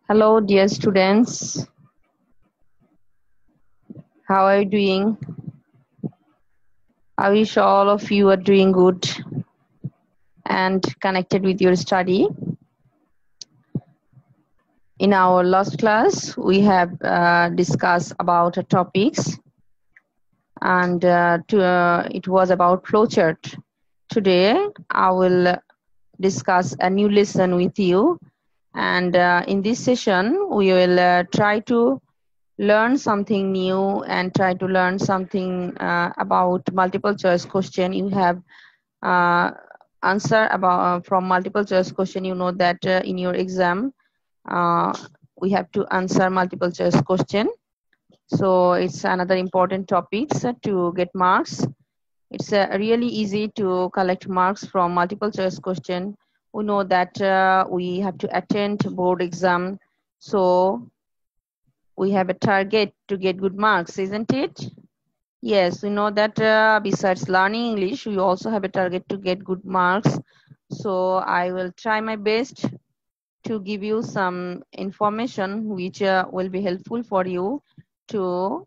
Hello, dear students. How are you doing? I wish all of you are doing good and connected with your study. In our last class, we have discussed about topics, and it was about flowchart. Today, I will discuss a new lesson with you, and in this session, we will try to learn something new and try to learn something about multiple choice question. You have uh, answer about from multiple choice question. You know that in your exam uh, we have to answer multiple choice question, so it's another important topic to get marks. It's really easy to collect marks from multiple choice question. We know that we have to attend board exam, so we have a target to get good marks, isn't it? Yes, we know that besides learning English, we also have a target to get good marks. So I will try my best to give you some information which will be helpful for you to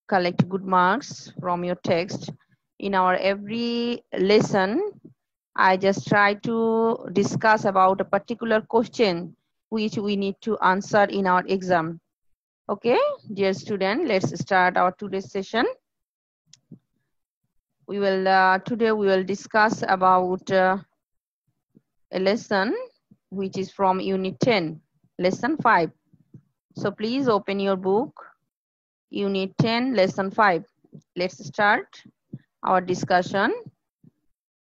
collect good marks from your text. In our every lesson, I just try to discuss about a particular question which we need to answer in our exam. Okay, dear student, let's start our today's session. We will today we will discuss about a lesson which is from unit 10, lesson 5. So please open your book, unit 10, lesson 5. Let's start our discussion.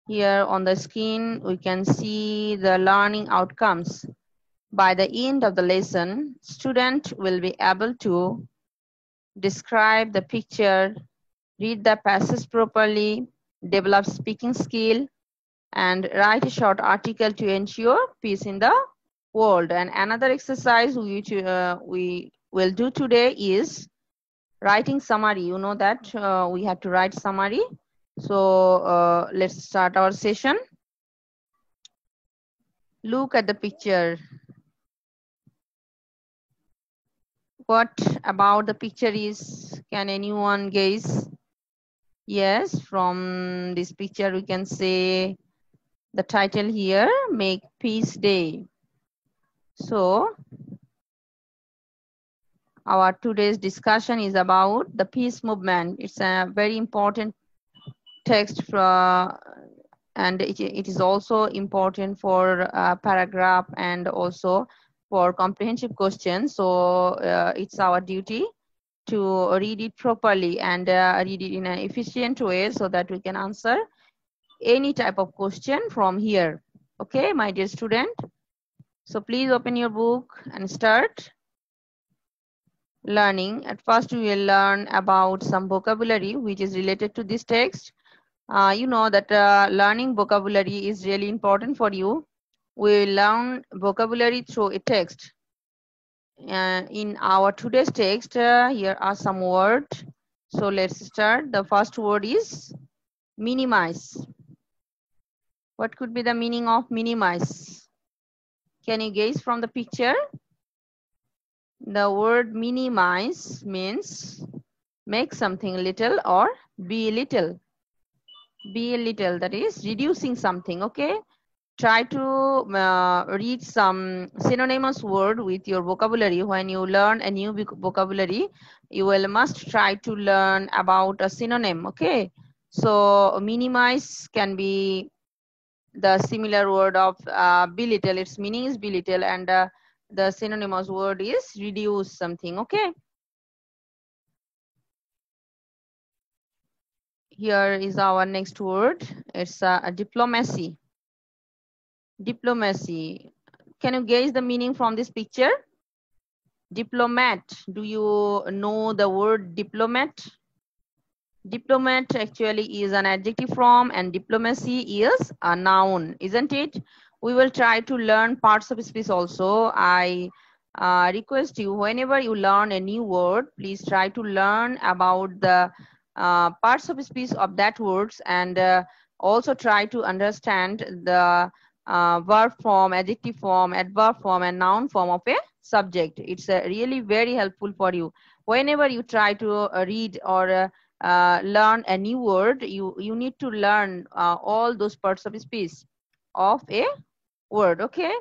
Here on the screen we can see the learning outcomes. By the end of the lesson, student will be able to describe the picture, read the passage properly, develop speaking skill, and write a short article to ensure peace in the world. And another exercise which we will do today is writing summary. You know that we have to write summary. So let's start our session. Look at the picture. What about the picture is, can anyone guess? Yes, from this picture we can say the title here, Make Peace Day. So our today's discussion is about the peace movement. It's a very important text and it is also important for paragraph and also for comprehensive questions. So it's our duty to read it properly and read it in an efficient way so that we can answer any type of question from here. Okay, my dear student. So please open your book and start learning. At first we will learn about some vocabulary which is related to this text. You know that learning vocabulary is really important for you. We will learn vocabulary through a text. In our today's text, here are some words. So let's start. The first word is minimize. What could be the meaning of minimize? Can you guess from the picture? The word minimize means make something little or be little. Be little, that is reducing something. Okay, try to read some synonymous word with your vocabulary. When you learn a new vocabulary, you will must try to learn about a synonym. Okay, so minimize can be the similar word of belittle. Its meaning is belittle, and the synonymous word is reduce something. Okay, here is our next word. It's diplomacy. Diplomacy. Can you gauge the meaning from this picture? Diplomat. Do you know the word diplomat? Diplomat actually is an adjective form and diplomacy is a noun, isn't it? We will try to learn parts of speech also. I request you, whenever you learn a new word, please try to learn about the parts of speech of that words, and also try to understand the verb form, adjective form, adverb form, and noun form of a subject. It's really very helpful for you. Whenever you try to read or learn a new word, you need to learn all those parts of speech of a word. Okay.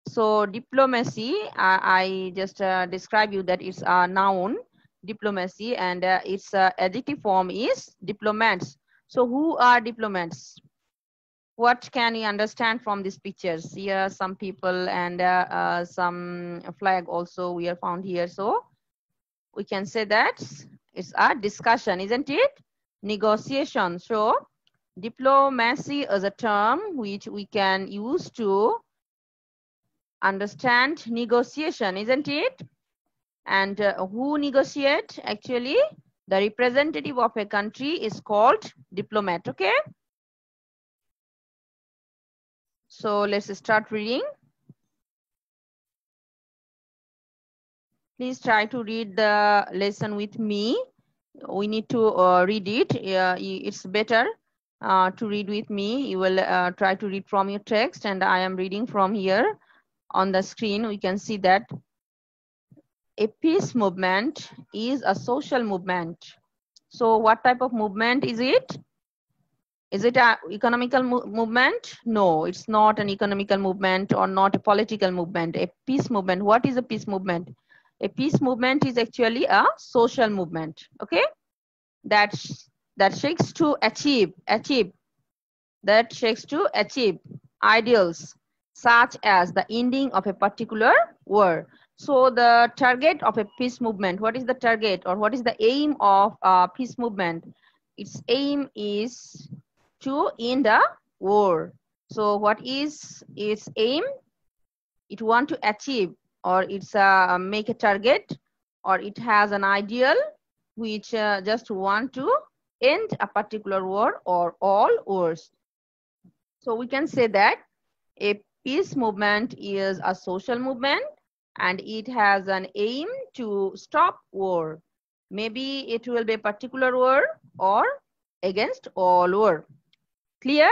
So diplomacy, I just describe you that it's a noun, diplomacy, and its adjective form is diplomats. So who are diplomats? What can you understand from these pictures? Here some people and some flag also we are found here. So we can say that it's a discussion, isn't it? Negotiation. So diplomacy is a term which we can use to understand negotiation, isn't it? And who negotiate? Actually, the representative of a country is called diplomat. Okay. So let's start reading. Please try to read the lesson with me. We need to read it. It's better to read with me. You will try to read from your text, and I am reading from here on the screen. We can see that a peace movement is a social movement. So what type of movement is it? Is it an economical movement? No, it's not an economical movement or not a political movement. A peace movement. What is a peace movement? A peace movement is actually a social movement. Okay, that seeks to achieve ideals such as the ending of a particular war. So the target of a peace movement, what is the target or what is the aim of a peace movement? Its aim is to end a war. So what is its aim? It want to achieve, or it's make a target, or it has an ideal which just want to end a particular war or all wars. So we can say that a peace movement is a social movement and it has an aim to stop war. Maybe it will be a particular war or against all war. Clear?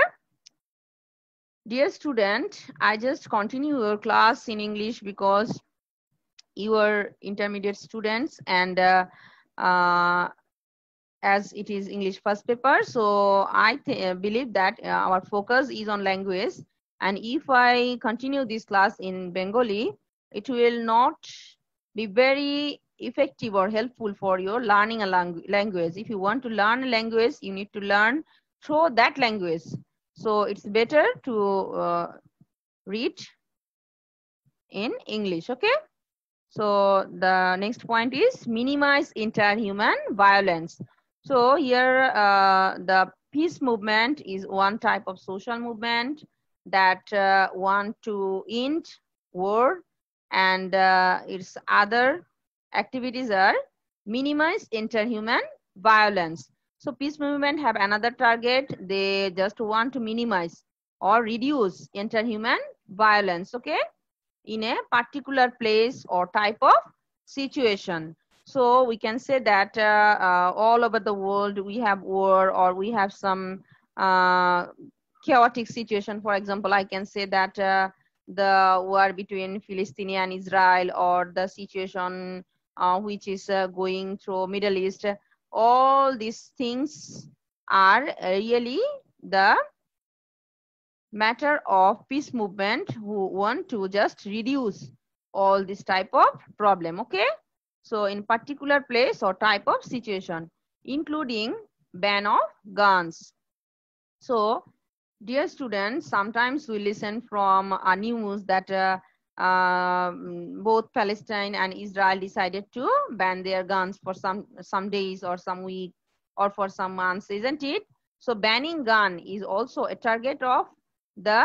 Dear student, I just continue your class in English because you are intermediate students and as it is English first paper, so I believe that our focus is on language, and if I continue this class in Bengali, it will not be very effective or helpful for your learning a language. If you want to learn a language, you need to learn through that language. So it's better to read in English, okay? So the next point is minimize interhuman violence. So here the peace movement is one type of social movement that want to end war, and its other activities are minimize interhuman violence. So peace movement have another target. They just want to minimize or reduce interhuman violence, okay, in a particular place or type of situation. So we can say that all over the world we have war or we have some chaotic situation. For example, I can say that the war between Palestine and Israel, or the situation which is going through Middle East. All these things are really the matter of peace movement who want to just reduce all this type of problem, okay? So in particular place or type of situation, including ban of guns. So dear students, sometimes we listen from a news that both Palestine and Israel decided to ban their guns for some days or some week or for some months, isn't it? So banning gun is also a target of the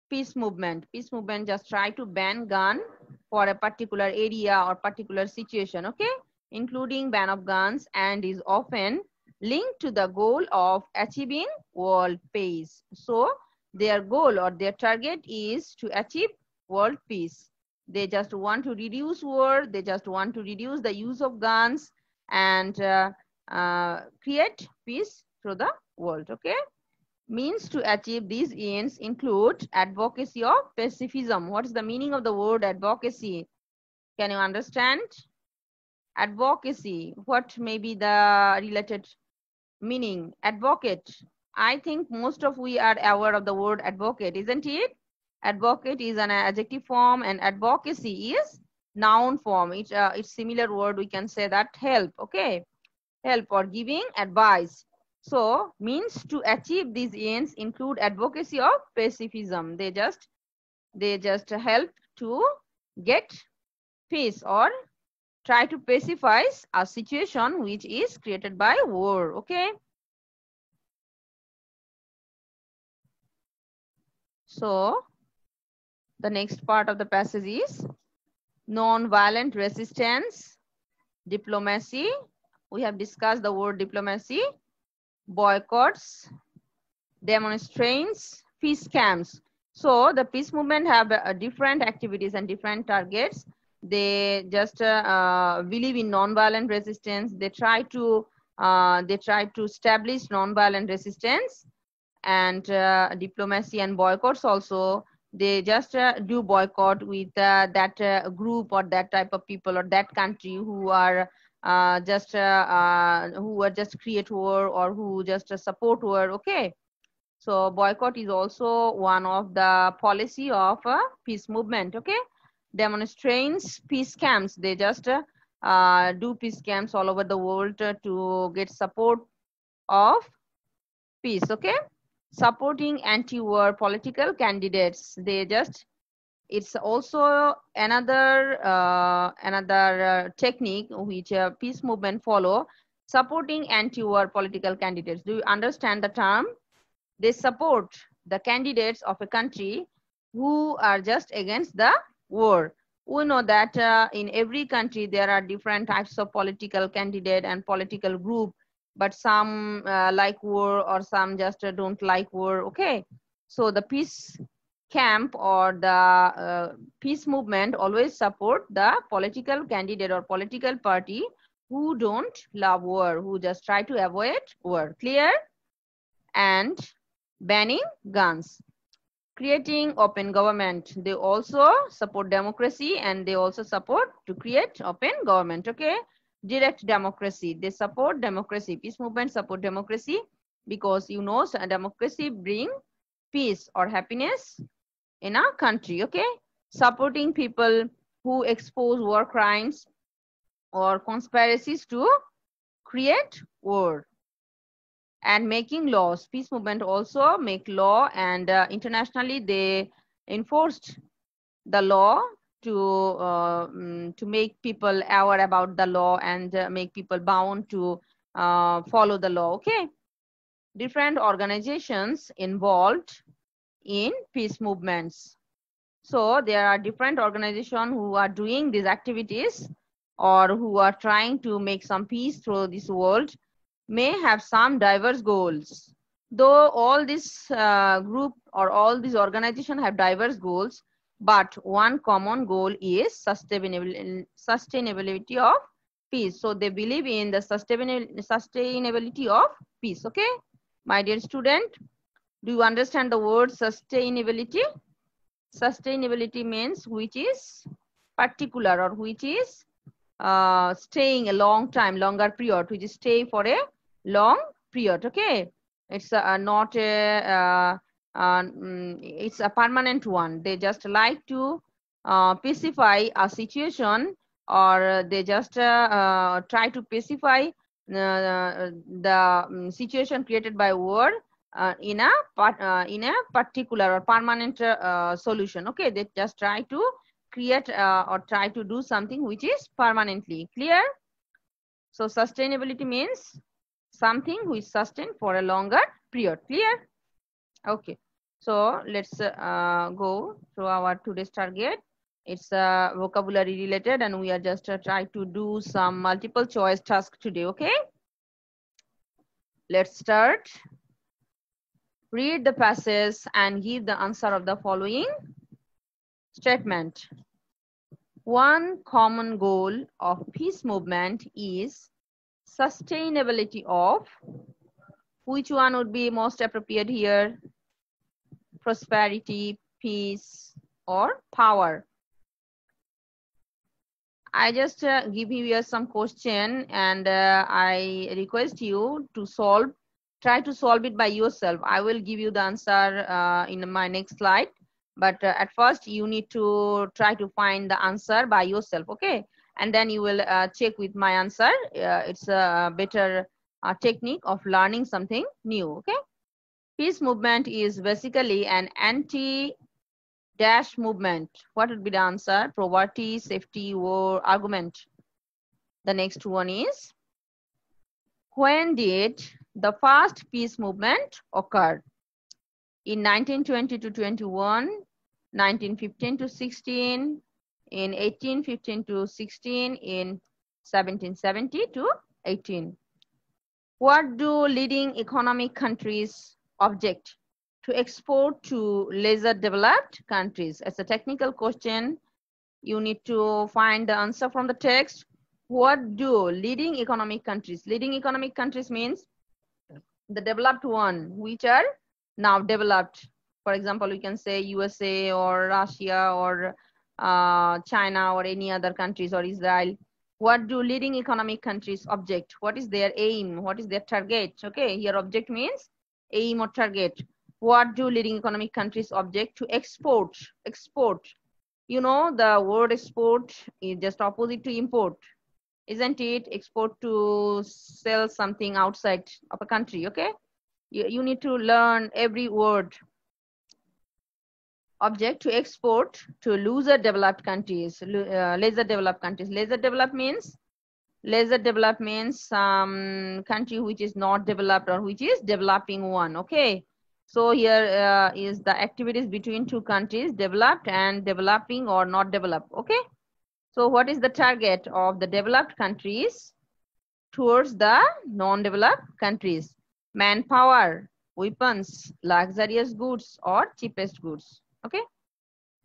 peace movement. Peace movement just try to ban gun for a particular area or particular situation, okay, including ban of guns, and is often linked to the goal of achieving world peace. So their goal or their target is to achieve world peace. They just want to reduce war. They just want to reduce the use of guns and create peace through the world, okay? Means to achieve these ends include advocacy of pacifism. What is the meaning of the word advocacy? Can you understand? Advocacy, what may be the related meaning? Advocate. I think most of we are aware of the word advocate, isn't it? Advocate is an adjective form and advocacy is noun form. It's similar word. We can say that help. Okay, help or giving advice. So means to achieve these ends include advocacy of pacifism. They just help to get peace or try to pacify a situation which is created by war. Okay. So the next part of the passage is non-violent resistance, diplomacy. We have discussed the word diplomacy, boycotts, demonstrations, peace camps. So the peace movement have different activities and different targets. They just believe in non-violent resistance. They try to establish non-violent resistance and diplomacy and boycotts also. They just do boycott with that group or that type of people or that country who are just create war or who just support war. Okay. So boycott is also one of the policy of peace movement. Okay. Demonstrations, peace camps. They just do peace camps all over the world to get support of peace. Okay. Supporting anti-war political candidates. It's also another technique which peace movement follow, supporting anti-war political candidates. Do you understand the term? They support the candidates of a country who are just against the war. We know that in every country there are different types of political candidate and political group, but some like war or some just don't like war. Okay, so the peace camp or the peace movement always support the political candidate or political party who don't love war, who just try to avoid war. Clear? And banning guns, creating open government. They also support democracy and they also support to create open government. Okay, direct democracy. They support democracy. Peace movement support democracy because you know democracy bring peace or happiness in a country. Okay, supporting people who expose war crimes or conspiracies to create war. And making laws. Peace movement also make law and internationally they enforced the law to make people aware about the law and make people bound to follow the law. Okay, different organizations involved in peace movements. So there are different organizations who are doing these activities or who are trying to make some peace through this world, may have some diverse goals. Though all this group or all these organizations have diverse goals, but one common goal is sustainability of peace. So they believe in the sustainability of peace. Okay, my dear student, do you understand the word sustainability? Sustainability means which is particular or which is staying a long time, longer period, which is stay for a long period. Okay, it's not a it's a permanent one. They just like to pacify a situation, or they just try to pacify the situation created by war in a particular or permanent solution. Okay, they just try to create or try to do something which is permanently. Clear? So sustainability means something which sustain for a longer period. Clear? Okay, so let's go to our today's target. It's vocabulary related and we are just trying to do some multiple choice task today. Okay, let's start. Read the passage and give the answer of the following statement. One common goal of peace movement is sustainability of, which one would be most appropriate here? Prosperity, peace, or power? I just give you here some question, and I request you to try to solve it by yourself. I will give you the answer in my next slide, but at first you need to try to find the answer by yourself, okay? And then you will check with my answer. It's a better technique of learning something new, okay? Peace movement is basically an anti-dash movement. What would be the answer? Poverty, safety, war, argument. The next one is, when did the first peace movement occur? In 1920 to 21, 1915 to 16, in 1815 to 16, in 1770 to 18. What do leading economic countries object to export to lesser developed countries? It's a technical question. You need to find the answer from the text. What do leading economic countries means the developed one, which are now developed. For example, we can say USA or Russia or China or any other countries or Israel. What do leading economic countries object? What is their aim? What is their target? Okay, here object means aim or target. What do leading economic countries object to export? Export. You know, the word export is just opposite to import, isn't it? Export to sell something outside of a country, okay? You need to learn every word. Object to export to lesser developed countries, lesser developed countries. Lesser developed means some country which is not developed or which is developing one, okay? So here is the activities between two countries, developed and developing or not developed, okay? So what is the target of the developed countries towards the non-developed countries? Manpower, weapons, luxurious goods, or cheapest goods. Okay,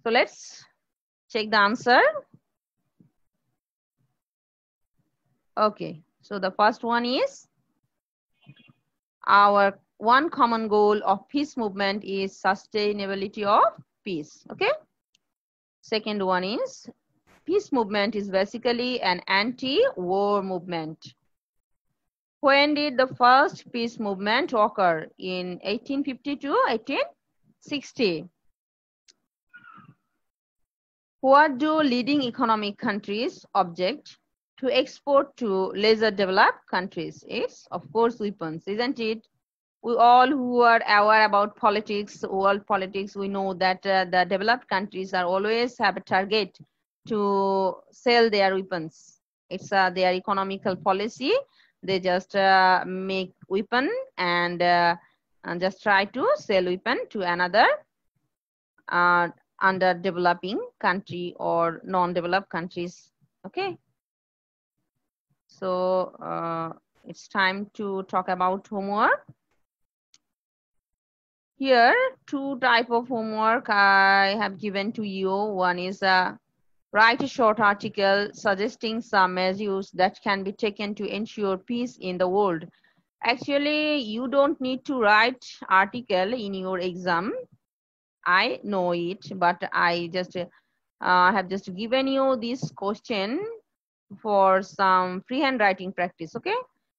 so let's check the answer. Okay, so the first one is, our one common goal of peace movement is sustainability of peace. Okay, second one is, peace movement is basically an anti-war movement. When did the first peace movement occur? In 1850 to 1860. What do leading economic countries object to export to lesser developed countries? It's, of course, weapons, isn't it? We all who are aware about politics, world politics, we know that the developed countries are always have a target to sell their weapons. It's their economical policy. They just make weapon and just try to sell weapon to another underdeveloping country or non-developed countries. Okay, so it's time to talk about homework. Here, two type of homework I have given to you. One is write a short article suggesting some measures that can be taken to ensure peace in the world. Actually, you don't need to write article in your exam. I know it, but I just have just given you this question for some freehand writing practice, okay?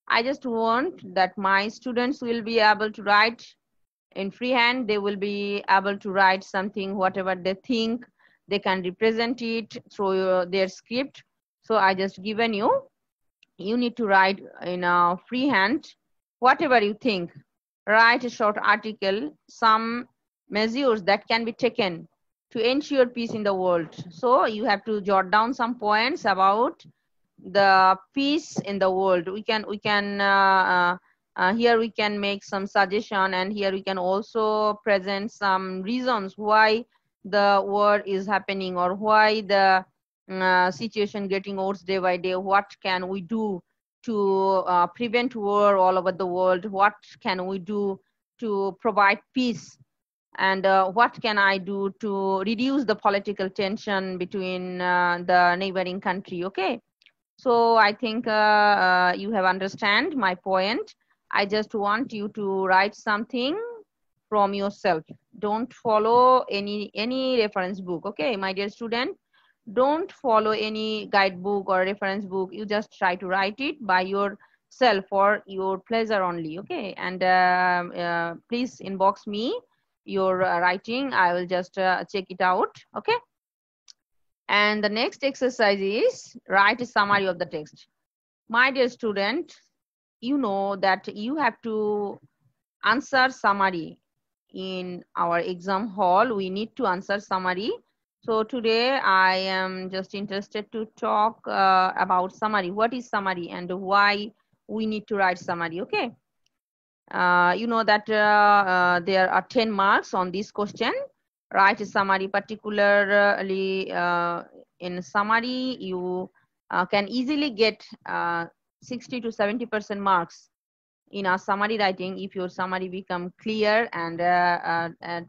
I just want that my students will be able to write in freehand. They will be able to write something, whatever they think, they can represent it through their script. So I just given you, you need to write in a freehand, whatever you think. Write a short article, some measures that can be taken to ensure peace in the world. So you have to jot down some points about the peace in the world. We can here we can make some suggestion, and here we can also present some reasons why the war is happening or why the situation getting worse day by day. What can we do to prevent war all over the world? What can we do to provide peace? And what can I do to reduce the political tension between the neighboring country? Okay, so I think you have understand my point. I just want you to write something from yourself. Don't follow any reference book. Okay, my dear student, don't follow any guidebook or reference book. You just try to write it by yourself for your pleasure only. Okay, and please inbox me your writing. I will just check it out. Okay, and the next exercise is write a summary of the text. My dear student, you know that you have to answer summary in our exam hall. We need to answer summary. So today I am just interested to talk about summary. What is summary and why we need to write summary? Okay. You know that there are 10 marks on this question. Write a summary. Particularly in summary, you can easily get 60 to 70% marks in a summary writing if your summary become clear and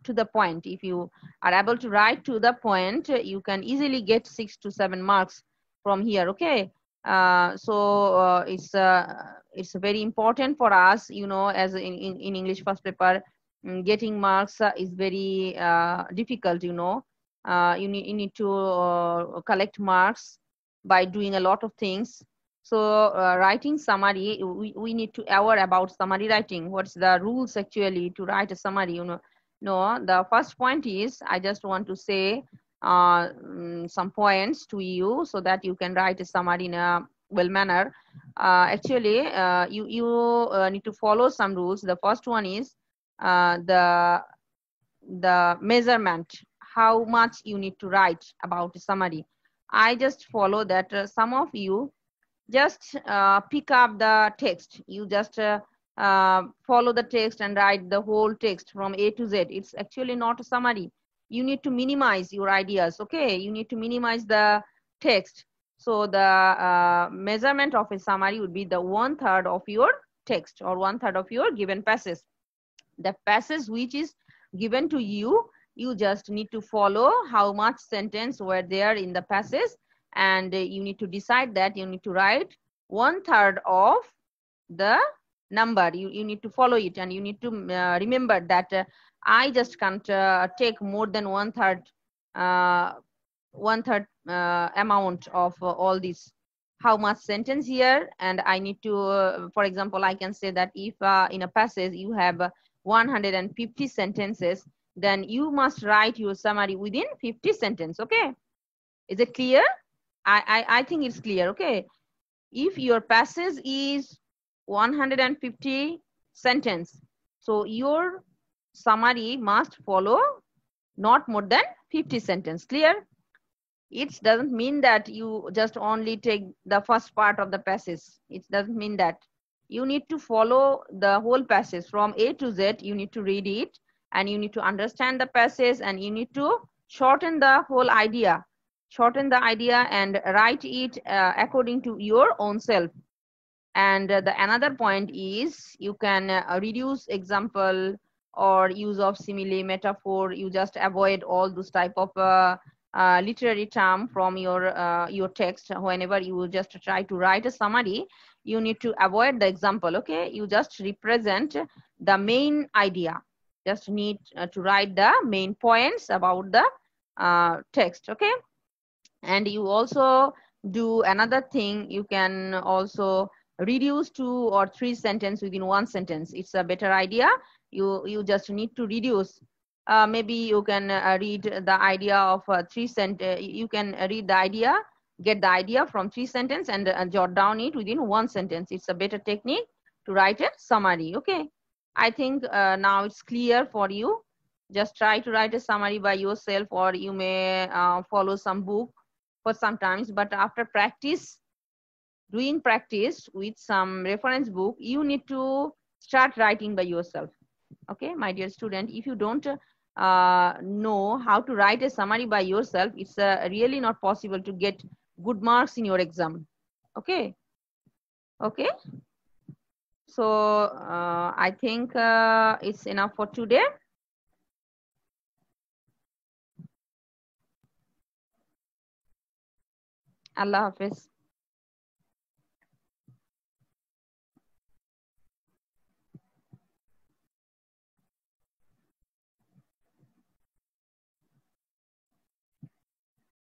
to the point. If you are able to write to the point, you can easily get 6 to 7 marks from here. Okay, so it's very important for us, you know, as in English first paper, getting marks is very difficult, you know. You need to collect marks by doing a lot of things. So writing summary, we need to aware about summary writing. What's the rules actually to write a summary? You know, no. The first point is I just want to say some points to you so that you can write a summary in a well manner. Actually, you need to follow some rules. The first one is the measurement. How much you need to write about a summary. I just follow that. Some of you just pick up the text. You just follow the text and write the whole text from A to Z. It's actually not a summary. You need to minimize your ideas. Okay, you need to minimize the text. So the measurement of a summary would be the 1/3 of your text or 1/3 of your given passage. The passage which is given to you, you just need to follow how much sentence were there in the passage, and you need to decide that you need to write 1/3 of the number. You need to follow it, and you need to remember that I just can't take more than 1/3 amount of all this. How much sentence here, and I need to, for example, I can say that if in a passage you have 150 sentences, then you must write your summary within 50 sentences. Okay, is it clear? I think it's clear. Okay, if your passage is 150 sentence, so your summary must follow not more than 50 sentence. Clear? It doesn't mean that you just only take the first part of the passage. It doesn't mean that. You need to follow the whole passage from A to Z. You need to read it, and you need to understand the passage, and you need to shorten the whole idea. Shorten the idea and write it according to your own self. And the another point is you can reduce example or use of simile, metaphor. You just avoid all those type of literary term from your text. Whenever you just try to write a summary, you need to avoid the example. Okay, you just represent the main idea. Just need to write the main points about the text. Okay, and you also do another thing. You can also reduce 2 or 3 sentences within 1 sentence. It's a better idea. You just need to reduce. Maybe you can read the idea of 3 sentence. You can read the idea, get the idea from 3 sentences, and jot down it within 1 sentence. It's a better technique to write a summary. Okay, I think now it's clear for you. Just try to write a summary by yourself, or you may follow some book for sometimes, but after practice, doing practice with some reference book, you need to start writing by yourself. Okay, my dear student, if you don't know how to write a summary by yourself, it's really not possible to get good marks in your exam. Okay, okay. So I think it's enough for today. Allah Hafiz.